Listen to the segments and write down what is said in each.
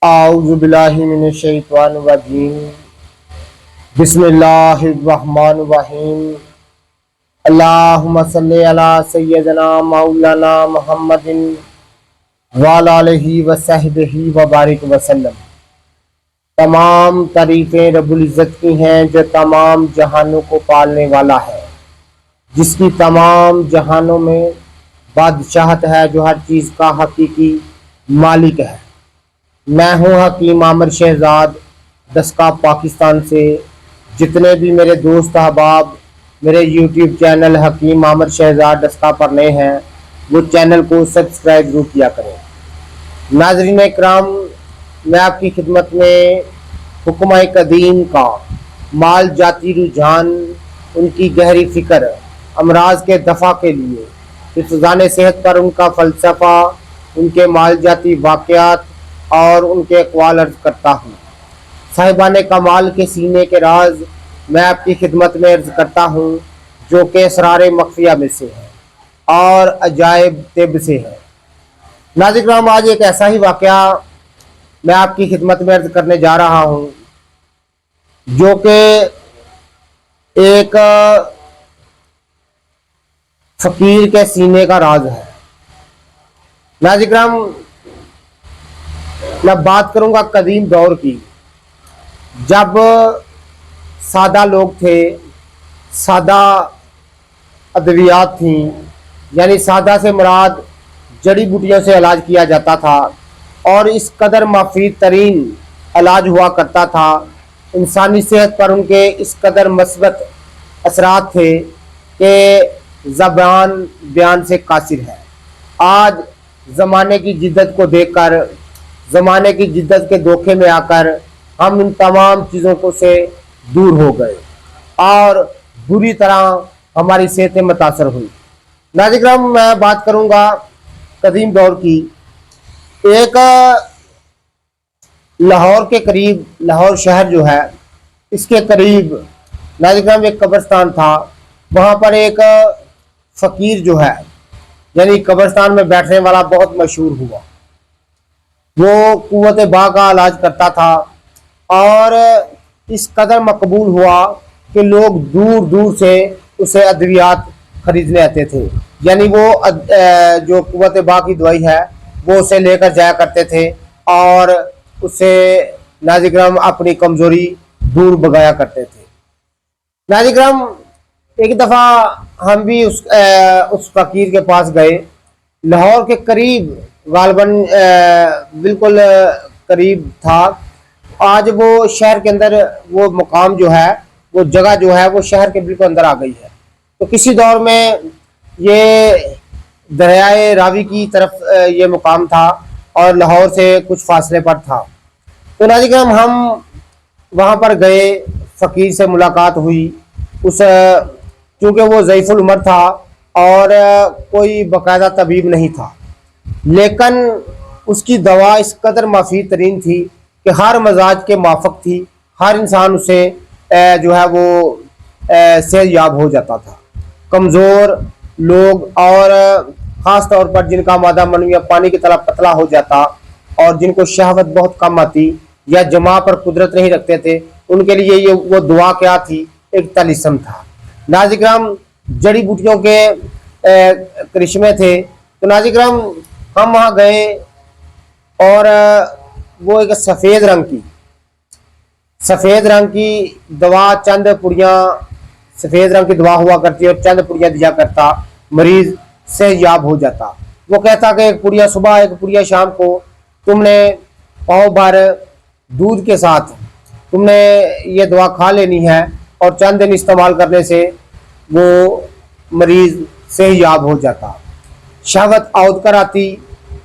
اعوذ باللہ من الشیطان الرجیم بسم اللہ الرحمن الرحیم اللہم صلی علی سیدنا مولانا محمد وعلی آلہ وصحبہ وبارک وسلم۔ تمام تعریفیں رب العزت کی ہیں جو تمام جہانوں کو پالنے والا ہے، جس کی تمام جہانوں میں بادشاہت ہے، جو ہر چیز کا حقیقی مالک ہے۔ میں ہوں حکیم عامر شہزاد دسکا پاکستان سے۔ جتنے بھی میرے دوست احباب میرے یوٹیوب چینل حکیم عامر شہزاد دسکا پر نئے ہیں، وہ چینل کو سبسکرائب ضرور کیا کریں۔ ناظرین اکرام، میں آپ کی خدمت میں حکمہ قدیم کا مال جاتی رجحان، ان کی گہری فکر، امراض کے دفع کے لیے حفظان صحت پر ان کا فلسفہ، ان کے مال جاتی واقعات اور ان کے اقوال عرض کرتا ہوں۔ صاحبان کمال کے سینے کے راز میں آپ کی خدمت میں عرض کرتا ہوں، جو کہ اسرار مخفیہ میں سے ہے اور عجائب طب سے ہے۔ ناظرین کرام، آج ایک ایسا ہی واقعہ میں آپ کی خدمت میں عرض کرنے جا رہا ہوں، جو کہ ایک فقیر کے سینے کا راز ہے۔ ناظرین کرام، میں بات کروں گا قدیم دور کی، جب سادہ لوگ تھے، سادہ ادویات تھیں، یعنی سادہ سے مراد جڑی بوٹیوں سے علاج کیا جاتا تھا، اور اس قدر مفید ترین علاج ہوا کرتا تھا، انسانی صحت پر ان کے اس قدر مثبت اثرات تھے کہ زبان بیان سے قاصر ہے۔ آج زمانے کی جدت کو دیکھ کر، زمانے کی جدت کے دھوکے میں آ کر ہم ان تمام چیزوں کو سے دور ہو گئے اور بری طرح ہماری صحتیں متاثر ہوئی۔ ناظرین کرام، میں بات کروں گا قدیم دور کی۔ ایک لاہور کے قریب، لاہور شہر جو ہے اس کے قریب ناظرین کرام ایک قبرستان تھا۔ وہاں پر ایک فقیر جو ہے، یعنی قبرستان میں بیٹھنے والا، بہت مشہور ہوا۔ وہ قوت با کا علاج کرتا تھا اور اس قدر مقبول ہوا کہ لوگ دور دور سے اسے ادویات خریدنے آتے تھے، یعنی وہ جو قوت با کی دوائی ہے وہ اسے لے کر جایا کرتے تھے اور اسے ناظرین کرام اپنی کمزوری دور بگایا کرتے تھے۔ ناظرین کرام، ایک دفعہ ہم بھی اس فقیر کے پاس گئے، لاہور کے قریب، غالباً بالکل قریب تھا۔ آج وہ شہر کے اندر، وہ مقام جو ہے، وہ جگہ جو ہے، وہ شہر کے بالکل اندر آ گئی ہے۔ تو کسی دور میں یہ دریائے راوی کی طرف یہ مقام تھا اور لاہور سے کچھ فاصلے پر تھا۔ تو ناظرین کرام، ہم وہاں پر گئے، فقیر سے ملاقات ہوئی۔ چونکہ وہ ضعیف العمر تھا اور کوئی باقاعدہ طبیب نہیں تھا، لیکن اس کی دوا اس قدر مفید ترین تھی کہ ہر مزاج کے موافق تھی، ہر انسان اسے جو ہے وہ صحت یاب ہو جاتا تھا۔ کمزور لوگ اور خاص طور پر جن کا مادہ منویہ پانی کی طرح پتلا ہو جاتا اور جن کو شہوت بہت کم آتی یا جماع پر قدرت نہیں رکھتے تھے، ان کے لیے یہ وہ دعا کیا تھی؟ ایک طلسم تھا۔ ناظرین کرام، جڑی بوٹیوں کے کرشمے تھے۔ تو ناظرین کرام، ہم وہاں گئے اور وہ ایک سفید رنگ کی دوا، چند پڑیاں سفید رنگ کی دوا ہوا کرتی اور چند پڑیاں دیا کرتا، مریض صحت یاب ہو جاتا۔ وہ کہتا کہ ایک پڑیا صبح، ایک پڑیا شام کو تم نے پاؤ بھر دودھ کے ساتھ تم نے یہ دوا کھا لینی ہے، اور چند دن استعمال کرنے سے وہ مریض صحت یاب ہو جاتا، شہوت عود کر آتی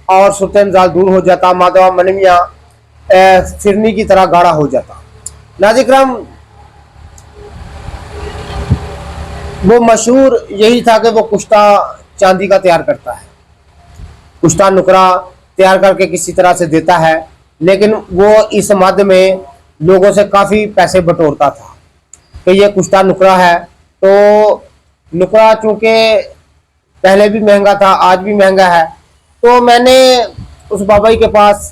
اور سلطہ انزال دور ہو جاتا، مادہ منویہ فرنی کی طرح گاڑھا ہو جاتا۔ ناظرین کرام، وہ مشہور یہی تھا کہ وہ کشتہ چاندی کا تیار کرتا ہے، کشتہ نکرا تیار کر کے کسی طرح سے دیتا ہے، لیکن وہ اس مد میں لوگوں سے کافی پیسے بٹورتا تھا کہ یہ کشتہ نکرا ہے۔ تو نکرا چونکہ پہلے بھی مہنگا تھا، آج بھی مہنگا ہے، تو میں نے اس بابا جی کے پاس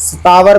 57